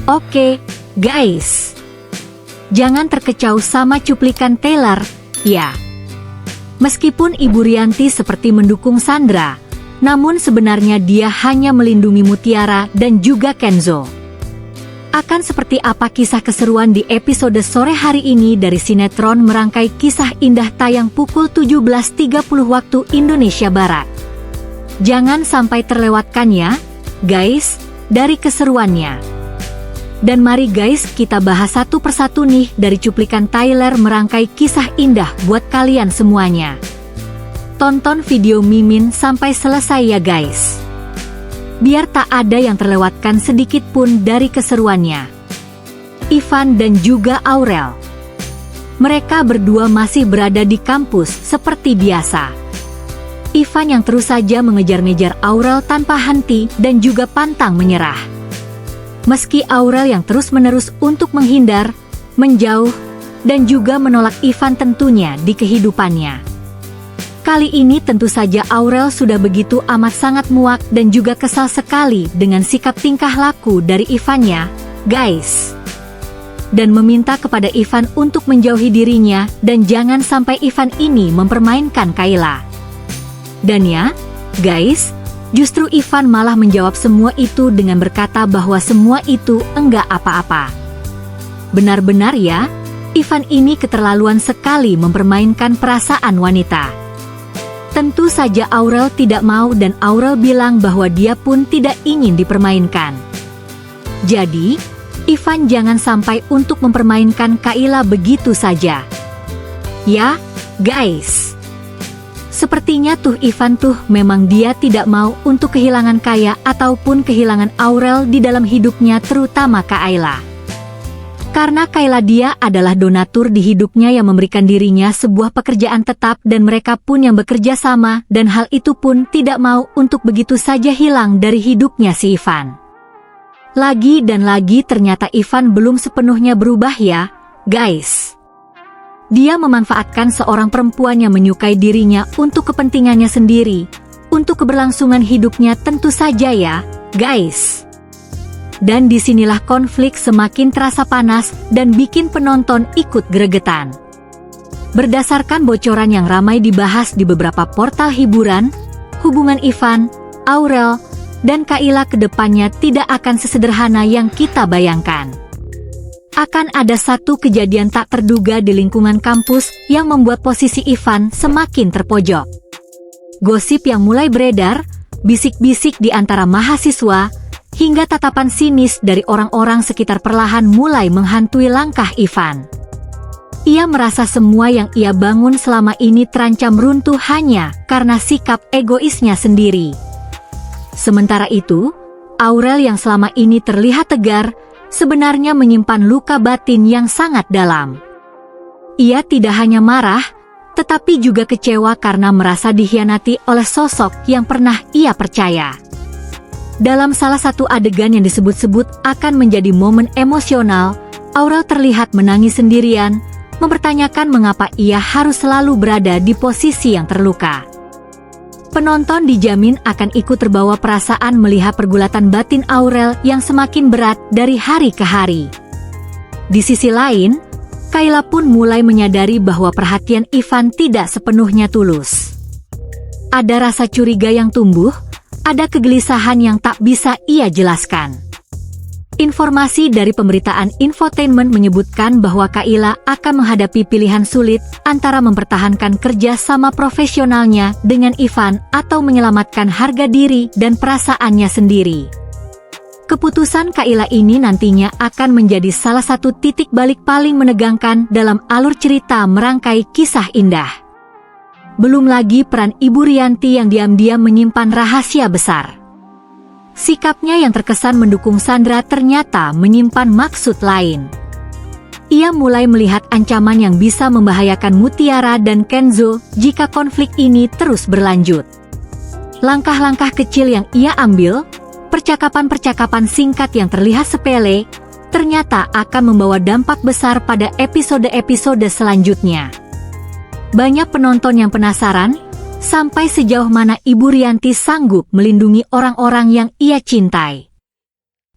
Oke, guys. Jangan terkecoh sama cuplikan Taylor, ya. Meskipun Ibu Rianti seperti mendukung Sandra, namun sebenarnya dia hanya melindungi Mutiara dan juga Kenzo. Akan seperti apa kisah keseruan di episode sore hari ini dari sinetron Merangkai Kisah Indah tayang pukul 17.30 waktu Indonesia Barat. Jangan sampai terlewatkan ya, guys, dari keseruannya. Dan mari guys kita bahas satu persatu nih dari cuplikan Taylor Merangkai Kisah Indah buat kalian semuanya. Tonton video Mimin sampai selesai ya guys. Biar tak ada yang terlewatkan sedikit pun dari keseruannya. Ivan dan juga Aurel. Mereka berdua masih berada di kampus seperti biasa. Ivan yang terus saja mengejar-ngejar Aurel tanpa henti dan juga pantang menyerah. Meski Aurel yang terus-menerus untuk menghindar, menjauh, dan juga menolak Ivan tentunya di kehidupannya. Kali ini tentu saja Aurel sudah begitu amat sangat muak dan juga kesal sekali dengan sikap tingkah laku dari Ivannya, guys. Dan meminta kepada Ivan untuk menjauhi dirinya dan jangan sampai Ivan ini mempermainkan Kayla. Dan ya, guys, justru Ivan malah menjawab semua itu dengan berkata bahwa semua itu enggak apa-apa. Benar-benar ya, Ivan ini keterlaluan sekali mempermainkan perasaan wanita. Tentu saja Aurel tidak mau dan Aurel bilang bahwa dia pun tidak ingin dipermainkan. Jadi, Ivan jangan sampai untuk mempermainkan Kayla begitu saja. Ya, guys. Sepertinya tuh Ivan tuh memang dia tidak mau untuk kehilangan Kaya ataupun kehilangan Aurel di dalam hidupnya terutama Kayla. Karena Kayla dia adalah donatur di hidupnya yang memberikan dirinya sebuah pekerjaan tetap dan mereka pun yang bekerja sama dan hal itu pun tidak mau untuk begitu saja hilang dari hidupnya si Ivan. Lagi dan lagi ternyata Ivan belum sepenuhnya berubah ya, guys. Dia memanfaatkan seorang perempuan yang menyukai dirinya untuk kepentingannya sendiri, untuk keberlangsungan hidupnya tentu saja ya, guys. Dan disinilah konflik semakin terasa panas dan bikin penonton ikut gregetan. Berdasarkan bocoran yang ramai dibahas di beberapa portal hiburan, hubungan Ivan, Aurel, dan Kayla ke depannya tidak akan sesederhana yang kita bayangkan. Akan ada satu kejadian tak terduga di lingkungan kampus yang membuat posisi Ivan semakin terpojok. Gosip yang mulai beredar, bisik-bisik di antara mahasiswa, hingga tatapan sinis dari orang-orang sekitar perlahan mulai menghantui langkah Ivan. Ia merasa semua yang ia bangun selama ini terancam runtuh hanya karena sikap egoisnya sendiri. Sementara itu, Aurel yang selama ini terlihat tegar, sebenarnya menyimpan luka batin yang sangat dalam. Ia tidak hanya marah, tetapi juga kecewa karena merasa dikhianati oleh sosok yang pernah ia percaya. Dalam salah satu adegan yang disebut-sebut akan menjadi momen emosional, Aurel terlihat menangis sendirian, mempertanyakan mengapa ia harus selalu berada di posisi yang terluka. Penonton dijamin akan ikut terbawa perasaan melihat pergulatan batin Aurel yang semakin berat dari hari ke hari. Di sisi lain, Kayla pun mulai menyadari bahwa perhatian Ivan tidak sepenuhnya tulus. Ada rasa curiga yang tumbuh, ada kegelisahan yang tak bisa ia jelaskan. Informasi dari pemberitaan infotainment menyebutkan bahwa Kayla akan menghadapi pilihan sulit antara mempertahankan kerja sama profesionalnya dengan Ivan atau menyelamatkan harga diri dan perasaannya sendiri. Keputusan Kayla ini nantinya akan menjadi salah satu titik balik paling menegangkan dalam alur cerita Merangkai Kisah Indah. Belum lagi peran Ibu Rianti yang diam-diam menyimpan rahasia besar. Sikapnya yang terkesan mendukung Sandra ternyata menyimpan maksud lain. Ia mulai melihat ancaman yang bisa membahayakan Mutiara dan Kenzo jika konflik ini terus berlanjut. Langkah-langkah kecil yang ia ambil, percakapan-percakapan singkat yang terlihat sepele, ternyata akan membawa dampak besar pada episode-episode selanjutnya. Banyak penonton yang penasaran, sampai sejauh mana Ibu Rianti sanggup melindungi orang-orang yang ia cintai.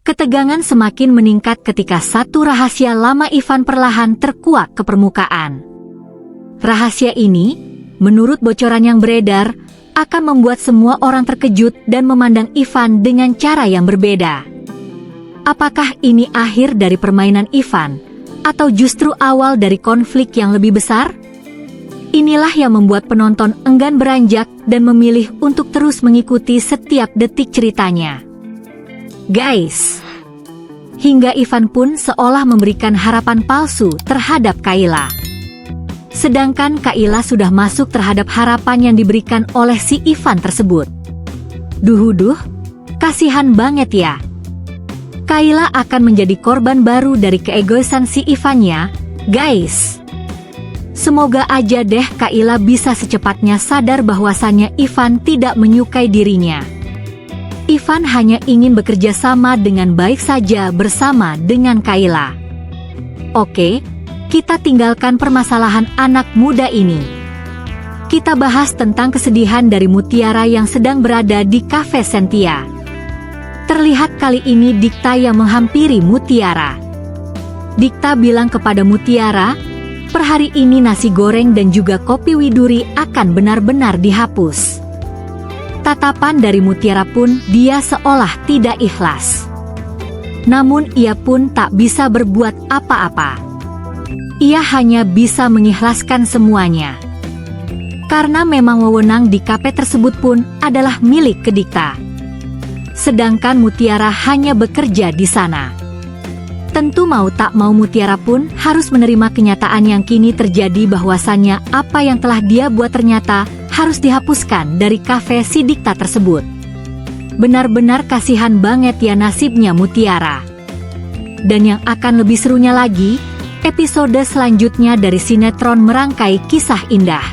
Ketegangan semakin meningkat ketika satu rahasia lama Ivan perlahan terkuak ke permukaan. Rahasia ini, menurut bocoran yang beredar, akan membuat semua orang terkejut dan memandang Ivan dengan cara yang berbeda. Apakah ini akhir dari permainan Ivan, atau justru awal dari konflik yang lebih besar? Inilah yang membuat penonton enggan beranjak dan memilih untuk terus mengikuti setiap detik ceritanya. Guys, hingga Ivan pun seolah memberikan harapan palsu terhadap Kayla. Sedangkan Kayla sudah masuk terhadap harapan yang diberikan oleh si Ivan tersebut. Duh, kasihan banget ya. Kayla akan menjadi korban baru dari keegoisan si Ivannya, guys. Semoga aja deh Kayla bisa secepatnya sadar bahwasannya Ivan tidak menyukai dirinya. Ivan hanya ingin bekerja sama dengan baik saja bersama dengan Kayla. Oke, kita tinggalkan permasalahan anak muda ini. Kita bahas tentang kesedihan dari Mutiara yang sedang berada di Cafe Sentia. Terlihat kali ini Dikta yang menghampiri Mutiara. Dikta bilang kepada Mutiara, per hari ini nasi goreng dan juga kopi Widuri akan benar-benar dihapus. Tatapan dari Mutiara pun dia seolah tidak ikhlas. Namun ia pun tak bisa berbuat apa-apa. Ia hanya bisa mengikhlaskan semuanya. Karena memang wewenang di kafe tersebut pun adalah milik Dikta. Sedangkan Mutiara hanya bekerja di sana. Tentu mau tak mau Mutiara pun harus menerima kenyataan yang kini terjadi bahwasannya apa yang telah dia buat ternyata harus dihapuskan dari kafe si Dikta tersebut. Benar-benar kasihan banget ya nasibnya Mutiara. Dan yang akan lebih serunya lagi, episode selanjutnya dari sinetron Merangkai Kisah Indah.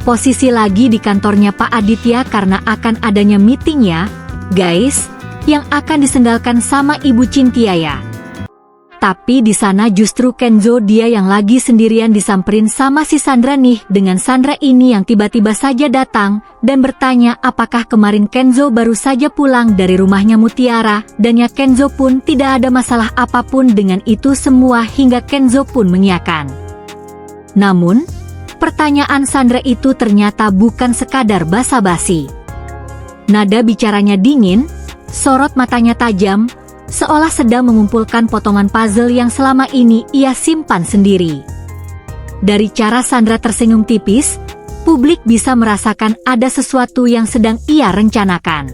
Posisi lagi di kantornya Pak Aditya karena akan adanya meetingnya, guys, yang akan disendalkan sama Ibu Cintiaya. Tapi di sana justru Kenzo dia yang lagi sendirian disamperin sama si Sandra nih, dengan Sandra ini yang tiba-tiba saja datang dan bertanya apakah kemarin Kenzo baru saja pulang dari rumahnya Mutiara, dan ya Kenzo pun tidak ada masalah apapun dengan itu semua hingga Kenzo pun mengiyakan. Namun, pertanyaan Sandra itu ternyata bukan sekadar basa-basi. Nada bicaranya dingin, sorot matanya tajam, seolah sedang mengumpulkan potongan puzzle yang selama ini ia simpan sendiri. Dari cara Sandra tersenyum tipis, publik bisa merasakan ada sesuatu yang sedang ia rencanakan.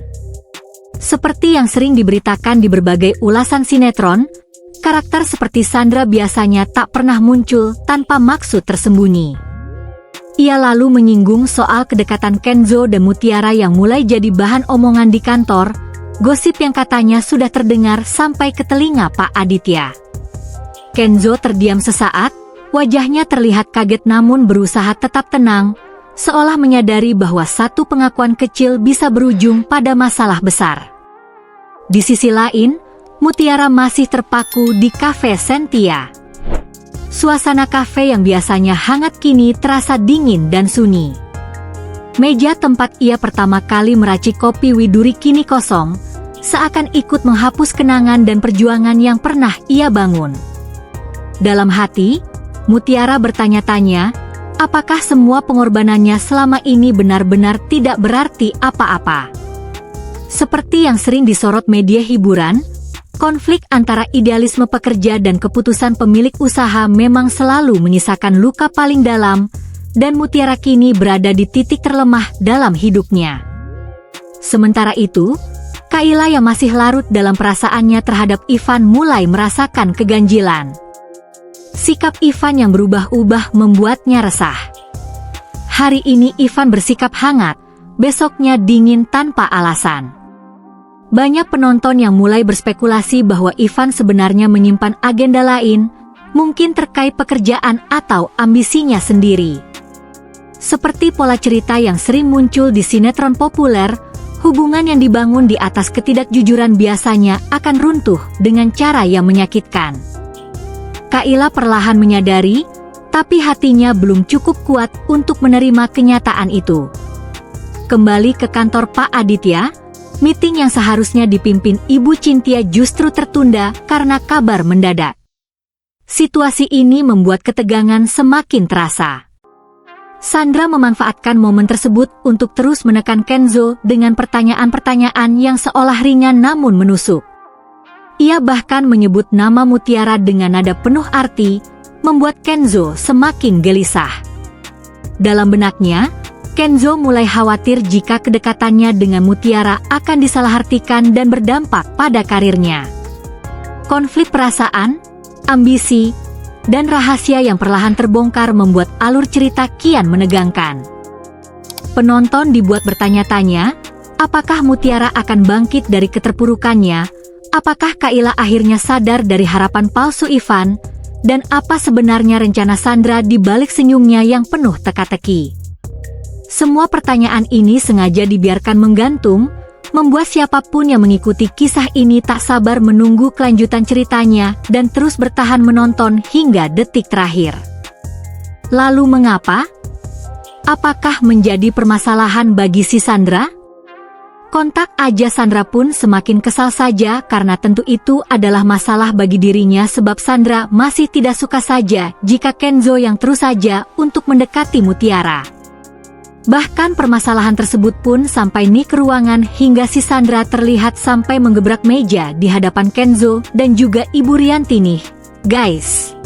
Seperti yang sering diberitakan di berbagai ulasan sinetron, karakter seperti Sandra biasanya tak pernah muncul tanpa maksud tersembunyi. Ia lalu menyinggung soal kedekatan Kenzo dan Mutiara yang mulai jadi bahan omongan di kantor. Gosip yang katanya sudah terdengar sampai ke telinga Pak Aditya. Kenzo terdiam sesaat, wajahnya terlihat kaget namun berusaha tetap tenang, seolah menyadari bahwa satu pengakuan kecil bisa berujung pada masalah besar. Di sisi lain, Mutiara masih terpaku di Cafe Sentia. Suasana kafe yang biasanya hangat kini terasa dingin dan sunyi. Meja tempat ia pertama kali meracik kopi Widuri kini kosong, seakan ikut menghapus kenangan dan perjuangan yang pernah ia bangun. Dalam hati, Mutiara bertanya-tanya, apakah semua pengorbanannya selama ini benar-benar tidak berarti apa-apa. Seperti yang sering disorot media hiburan, konflik antara idealisme pekerja dan keputusan pemilik usaha memang selalu menyisakan luka paling dalam, dan Mutiara kini berada di titik terlemah dalam hidupnya. Sementara itu, Kayla yang masih larut dalam perasaannya terhadap Ivan mulai merasakan keganjilan. Sikap Ivan yang berubah-ubah membuatnya resah. Hari ini Ivan bersikap hangat, besoknya dingin tanpa alasan. Banyak penonton yang mulai berspekulasi bahwa Ivan sebenarnya menyimpan agenda lain, mungkin terkait pekerjaan atau ambisinya sendiri. Seperti pola cerita yang sering muncul di sinetron populer, hubungan yang dibangun di atas ketidakjujuran biasanya akan runtuh dengan cara yang menyakitkan. Kayla perlahan menyadari, tapi hatinya belum cukup kuat untuk menerima kenyataan itu. Kembali ke kantor Pak Aditya, Meeting yang seharusnya dipimpin Ibu Cynthia justru tertunda karena kabar mendadak. Situasi ini membuat ketegangan semakin terasa. Sandra memanfaatkan momen tersebut untuk terus menekan Kenzo dengan pertanyaan-pertanyaan yang seolah ringan namun menusuk. Ia bahkan menyebut nama Mutiara dengan nada penuh arti, membuat Kenzo semakin gelisah. Dalam benaknya, Kenzo mulai khawatir jika kedekatannya dengan Mutiara akan disalahartikan dan berdampak pada karirnya. Konflik perasaan, ambisi, dan rahasia yang perlahan terbongkar membuat alur cerita kian menegangkan. Penonton dibuat bertanya-tanya, apakah Mutiara akan bangkit dari keterpurukannya? Apakah Kayla akhirnya sadar dari harapan palsu Ivan? Dan apa sebenarnya rencana Sandra di balik senyumnya yang penuh teka-teki? Semua pertanyaan ini sengaja dibiarkan menggantung, membuat siapapun yang mengikuti kisah ini tak sabar menunggu kelanjutan ceritanya dan terus bertahan menonton hingga detik terakhir. Lalu mengapa? Apakah menjadi permasalahan bagi si Sandra? Kontak aja Sandra pun semakin kesal saja karena tentu itu adalah masalah bagi dirinya sebab Sandra masih tidak suka saja jika Kenzo yang terus saja untuk mendekati Mutiara. Bahkan permasalahan tersebut pun sampai nih ke ruangan hingga si Sandra terlihat sampai menggebrak meja di hadapan Kenzo dan juga Ibu Rianti nih, guys.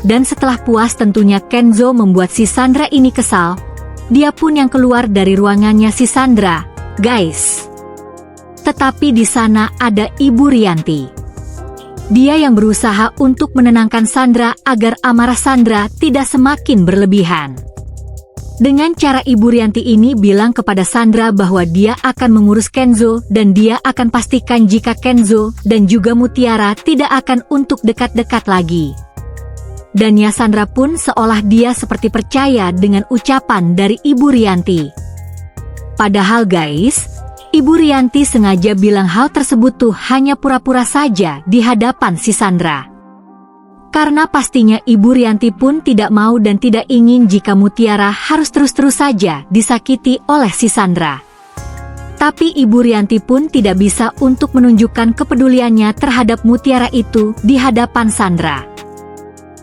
Dan setelah puas tentunya Kenzo membuat si Sandra ini kesal, dia pun yang keluar dari ruangannya si Sandra, guys. Tetapi di sana ada Ibu Rianti. Dia yang berusaha untuk menenangkan Sandra agar amarah Sandra tidak semakin berlebihan. Dengan cara Ibu Rianti ini bilang kepada Sandra bahwa dia akan mengurus Kenzo dan dia akan pastikan jika Kenzo dan juga Mutiara tidak akan untuk dekat-dekat lagi. Dan ya Sandra pun seolah dia seperti percaya dengan ucapan dari Ibu Rianti. Padahal guys, Ibu Rianti sengaja bilang hal tersebut tuh hanya pura-pura saja di hadapan si Sandra. Karena pastinya Ibu Rianti pun tidak mau dan tidak ingin jika Mutiara harus terus-terus saja disakiti oleh si Sandra. Tapi Ibu Rianti pun tidak bisa untuk menunjukkan kepeduliannya terhadap Mutiara itu di hadapan Sandra.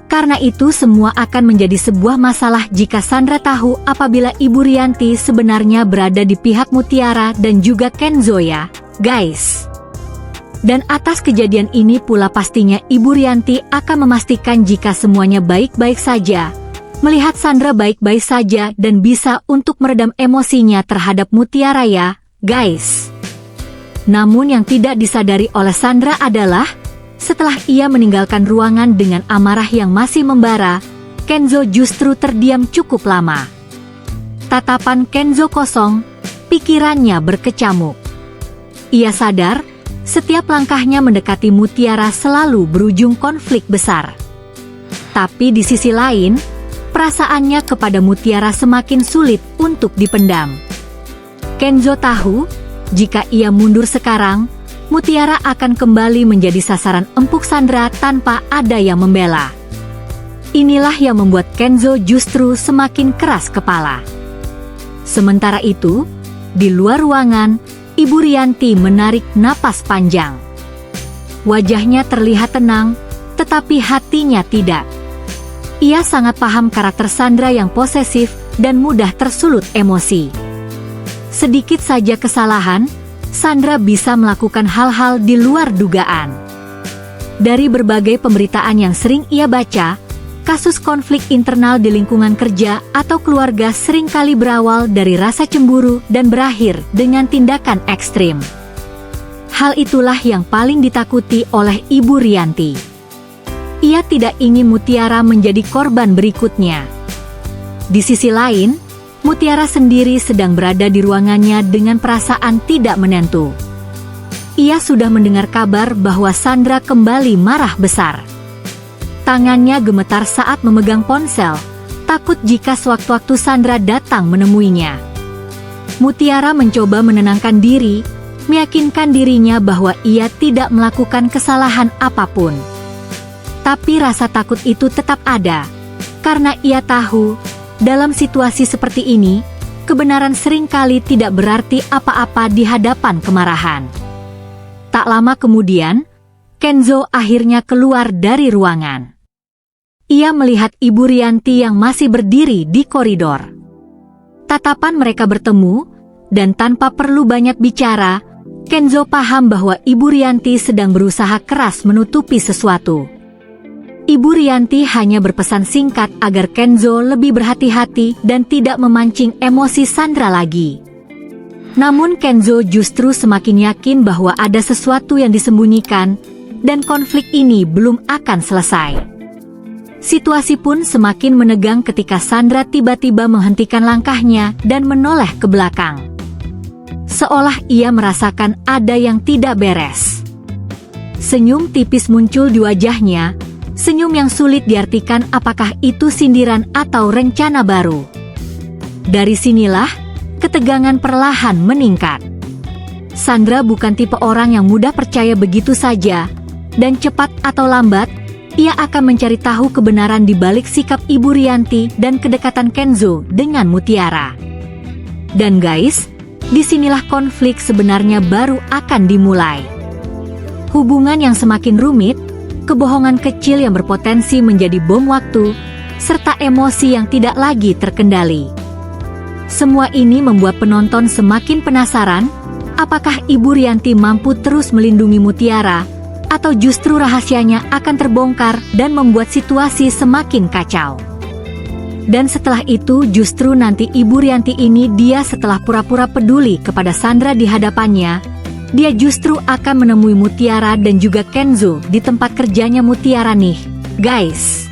Karena itu semua akan menjadi sebuah masalah jika Sandra tahu apabila Ibu Rianti sebenarnya berada di pihak Mutiara dan juga Kenzo ya, guys. Dan atas kejadian ini pula pastinya Ibu Rianti akan memastikan jika semuanya baik-baik saja, melihat Sandra baik-baik saja dan bisa untuk meredam emosinya terhadap Mutiara ya, guys. Namun yang tidak disadari oleh Sandra adalah, setelah ia meninggalkan ruangan dengan amarah yang masih membara, Kenzo justru terdiam cukup lama. Tatapan Kenzo kosong, pikirannya berkecamuk. Ia sadar, setiap langkahnya mendekati Mutiara selalu berujung konflik besar. Tapi di sisi lain, perasaannya kepada Mutiara semakin sulit untuk dipendam. Kenzo tahu, jika ia mundur sekarang, Mutiara akan kembali menjadi sasaran empuk Sandra tanpa ada yang membela. Inilah yang membuat Kenzo justru semakin keras kepala. Sementara itu, di luar ruangan, Ibu Rianti menarik napas panjang. Wajahnya terlihat tenang, tetapi hatinya tidak. Ia sangat paham karakter Sandra yang posesif dan mudah tersulut emosi. Sedikit saja kesalahan, Sandra bisa melakukan hal-hal di luar dugaan. Dari berbagai pemberitaan yang sering ia baca, kasus konflik internal di lingkungan kerja atau keluarga seringkali berawal dari rasa cemburu dan berakhir dengan tindakan ekstrim. Hal itulah yang paling ditakuti oleh Ibu Rianti. Ia tidak ingin Mutiara menjadi korban berikutnya. Di sisi lain, Mutiara sendiri sedang berada di ruangannya dengan perasaan tidak menentu. Ia sudah mendengar kabar bahwa Sandra kembali marah besar. Tangannya gemetar saat memegang ponsel, takut jika sewaktu-waktu Sandra datang menemuinya. Mutiara mencoba menenangkan diri, meyakinkan dirinya bahwa ia tidak melakukan kesalahan apapun. Tapi rasa takut itu tetap ada, karena ia tahu, dalam situasi seperti ini, kebenaran seringkali tidak berarti apa-apa di hadapan kemarahan. Tak lama kemudian, Kenzo akhirnya keluar dari ruangan. Ia melihat Ibu Rianti yang masih berdiri di koridor. Tatapan mereka bertemu, dan tanpa perlu banyak bicara, Kenzo paham bahwa Ibu Rianti sedang berusaha keras menutupi sesuatu. Ibu Rianti hanya berpesan singkat agar Kenzo lebih berhati-hati dan tidak memancing emosi Sandra lagi. Namun Kenzo justru semakin yakin bahwa ada sesuatu yang disembunyikan, dan konflik ini belum akan selesai. Situasi pun semakin menegang ketika Sandra tiba-tiba menghentikan langkahnya dan menoleh ke belakang. Seolah ia merasakan ada yang tidak beres. Senyum tipis muncul di wajahnya, senyum yang sulit diartikan apakah itu sindiran atau rencana baru. Dari sinilah, ketegangan perlahan meningkat. Sandra bukan tipe orang yang mudah percaya begitu saja, dan cepat atau lambat, ia akan mencari tahu kebenaran di balik sikap Ibu Rianti dan kedekatan Kenzo dengan Mutiara. Dan guys, disinilah konflik sebenarnya baru akan dimulai. Hubungan yang semakin rumit, kebohongan kecil yang berpotensi menjadi bom waktu, serta emosi yang tidak lagi terkendali. Semua ini membuat penonton semakin penasaran, apakah Ibu Rianti mampu terus melindungi Mutiara, atau justru rahasianya akan terbongkar dan membuat situasi semakin kacau. Dan setelah itu justru nanti Ibu Rianti ini setelah pura-pura peduli kepada Sandra di hadapannya, dia justru akan menemui Mutiara dan juga Kenzo di tempat kerjanya Mutiara nih, guys.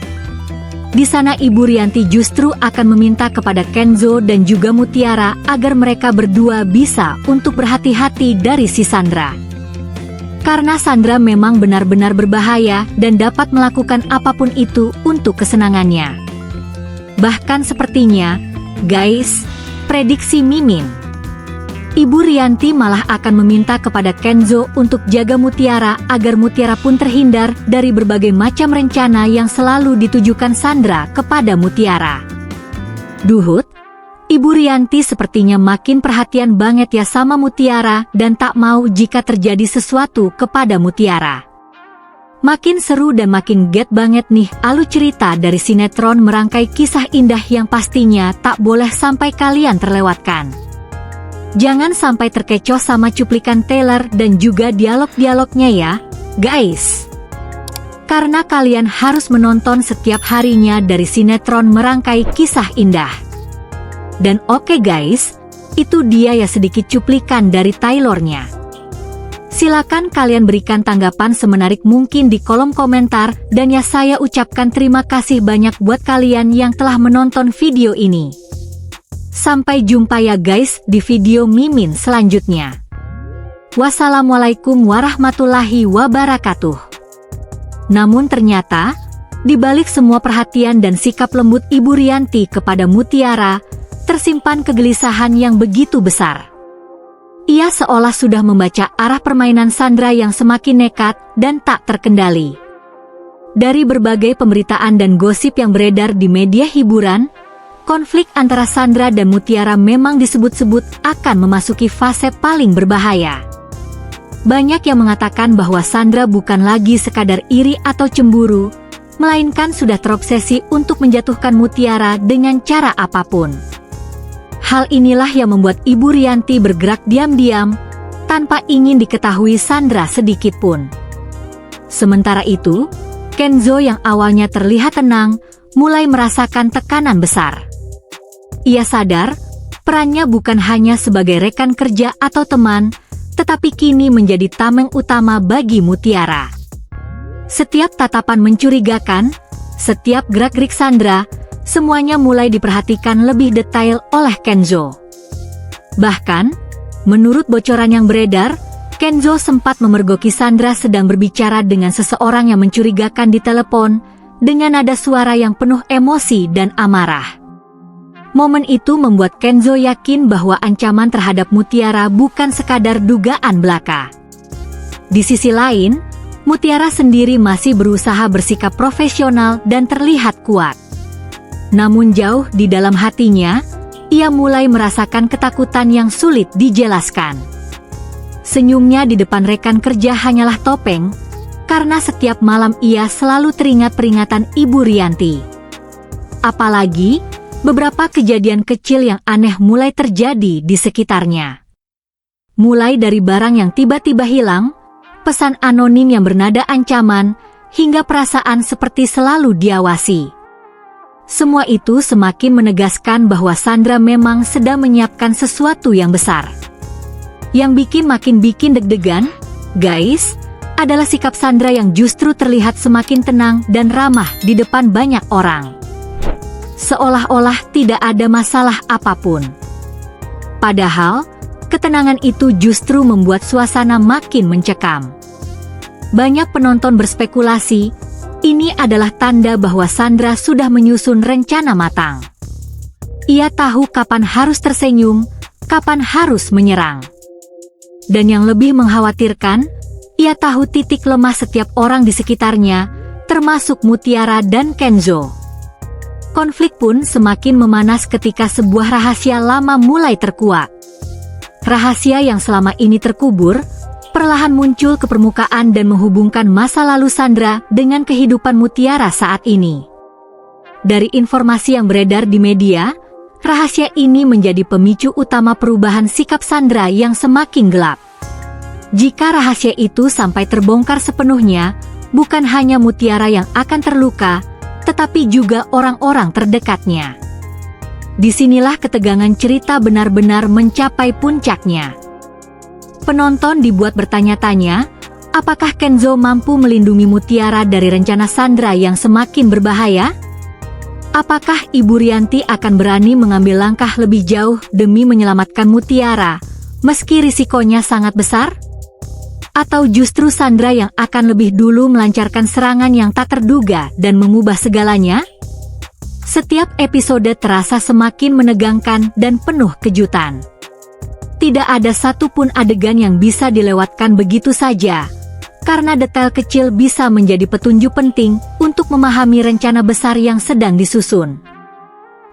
Di sana Ibu Rianti justru akan meminta kepada Kenzo dan juga Mutiara agar mereka berdua bisa untuk berhati-hati dari si Sandra. Karena Sandra memang benar-benar berbahaya dan dapat melakukan apapun itu untuk kesenangannya. Bahkan sepertinya, guys, prediksi Mimin, Ibu Rianti malah akan meminta kepada Kenzo untuk jaga Mutiara agar Mutiara pun terhindar dari berbagai macam rencana yang selalu ditujukan Sandra kepada Mutiara. Duhut, Ibu Rianti sepertinya makin perhatian banget ya sama Mutiara dan tak mau jika terjadi sesuatu kepada Mutiara. Makin seru dan makin get banget nih alur cerita dari sinetron Merangkai Kisah Indah yang pastinya tak boleh sampai kalian terlewatkan. Jangan sampai terkecoh sama cuplikan trailer dan juga dialog-dialognya ya, guys. Karena kalian harus menonton setiap harinya dari sinetron Merangkai Kisah Indah. Dan oke guys, itu dia ya sedikit cuplikan dari trailernya. Silakan kalian berikan tanggapan semenarik mungkin di kolom komentar dan ya saya ucapkan terima kasih banyak buat kalian yang telah menonton video ini. Sampai jumpa ya guys di video Mimin selanjutnya. Wassalamualaikum warahmatullahi wabarakatuh. Namun ternyata, di balik semua perhatian dan sikap lembut Ibu Rianti kepada Mutiara, tersimpan kegelisahan yang begitu besar. Ia seolah sudah membaca arah permainan Sandra yang semakin nekat dan tak terkendali. Dari berbagai pemberitaan dan gosip yang beredar di media hiburan, konflik antara Sandra dan Mutiara memang disebut-sebut akan memasuki fase paling berbahaya. Banyak yang mengatakan bahwa Sandra bukan lagi sekadar iri atau cemburu, melainkan sudah terobsesi untuk menjatuhkan Mutiara dengan cara apapun. Hal inilah yang membuat Ibu Rianti bergerak diam-diam, tanpa ingin diketahui Sandra sedikit pun. Sementara itu, Kenzo yang awalnya terlihat tenang, mulai merasakan tekanan besar. Ia sadar, perannya bukan hanya sebagai rekan kerja atau teman, tetapi kini menjadi tameng utama bagi Mutiara. Setiap tatapan mencurigakan, setiap gerak-gerik Sandra, semuanya mulai diperhatikan lebih detail oleh Kenzo. Bahkan, menurut bocoran yang beredar, Kenzo sempat memergoki Sandra sedang berbicara dengan seseorang yang mencurigakan di telepon, dengan nada suara yang penuh emosi dan amarah. Momen itu membuat Kenzo yakin bahwa ancaman terhadap Mutiara bukan sekadar dugaan belaka. Di sisi lain, Mutiara sendiri masih berusaha bersikap profesional dan terlihat kuat. Namun jauh di dalam hatinya, ia mulai merasakan ketakutan yang sulit dijelaskan. Senyumnya di depan rekan kerja hanyalah topeng, karena setiap malam ia selalu teringat peringatan Ibu Rianti. Apalagi, beberapa kejadian kecil yang aneh mulai terjadi di sekitarnya. Mulai dari barang yang tiba-tiba hilang, pesan anonim yang bernada ancaman, hingga perasaan seperti selalu diawasi. Semua itu semakin menegaskan bahwa Sandra memang sedang menyiapkan sesuatu yang besar. Yang makin bikin deg-degan, guys, adalah sikap Sandra yang justru terlihat semakin tenang dan ramah di depan banyak orang. Seolah-olah tidak ada masalah apapun. Padahal, ketenangan itu justru membuat suasana makin mencekam. Banyak penonton berspekulasi, ini adalah tanda bahwa Sandra sudah menyusun rencana matang. Ia tahu kapan harus tersenyum, kapan harus menyerang. Dan yang lebih mengkhawatirkan, ia tahu titik lemah setiap orang di sekitarnya, termasuk Mutiara dan Kenzo. Konflik pun semakin memanas ketika sebuah rahasia lama mulai terkuak. Rahasia yang selama ini terkubur, perlahan muncul ke permukaan dan menghubungkan masa lalu Sandra dengan kehidupan Mutiara saat ini. Dari informasi yang beredar di media, rahasia ini menjadi pemicu utama perubahan sikap Sandra yang semakin gelap. Jika rahasia itu sampai terbongkar sepenuhnya, bukan hanya Mutiara yang akan terluka, tetapi juga orang-orang terdekatnya. Disinilah ketegangan cerita benar-benar mencapai puncaknya. Penonton dibuat bertanya-tanya, apakah Kenzo mampu melindungi Mutiara dari rencana Sandra yang semakin berbahaya? Apakah Ibu Rianti akan berani mengambil langkah lebih jauh demi menyelamatkan Mutiara, meski risikonya sangat besar? Atau justru Sandra yang akan lebih dulu melancarkan serangan yang tak terduga dan mengubah segalanya? Setiap episode terasa semakin menegangkan dan penuh kejutan. Tidak ada satupun adegan yang bisa dilewatkan begitu saja, karena detail kecil bisa menjadi petunjuk penting untuk memahami rencana besar yang sedang disusun.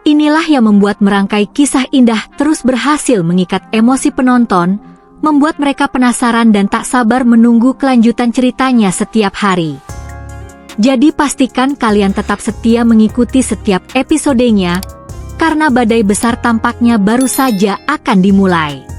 Inilah yang membuat merangkai kisah indah terus berhasil mengikat emosi penonton, membuat mereka penasaran dan tak sabar menunggu kelanjutan ceritanya setiap hari. Jadi pastikan kalian tetap setia mengikuti setiap episodenya, karena badai besar tampaknya baru saja akan dimulai.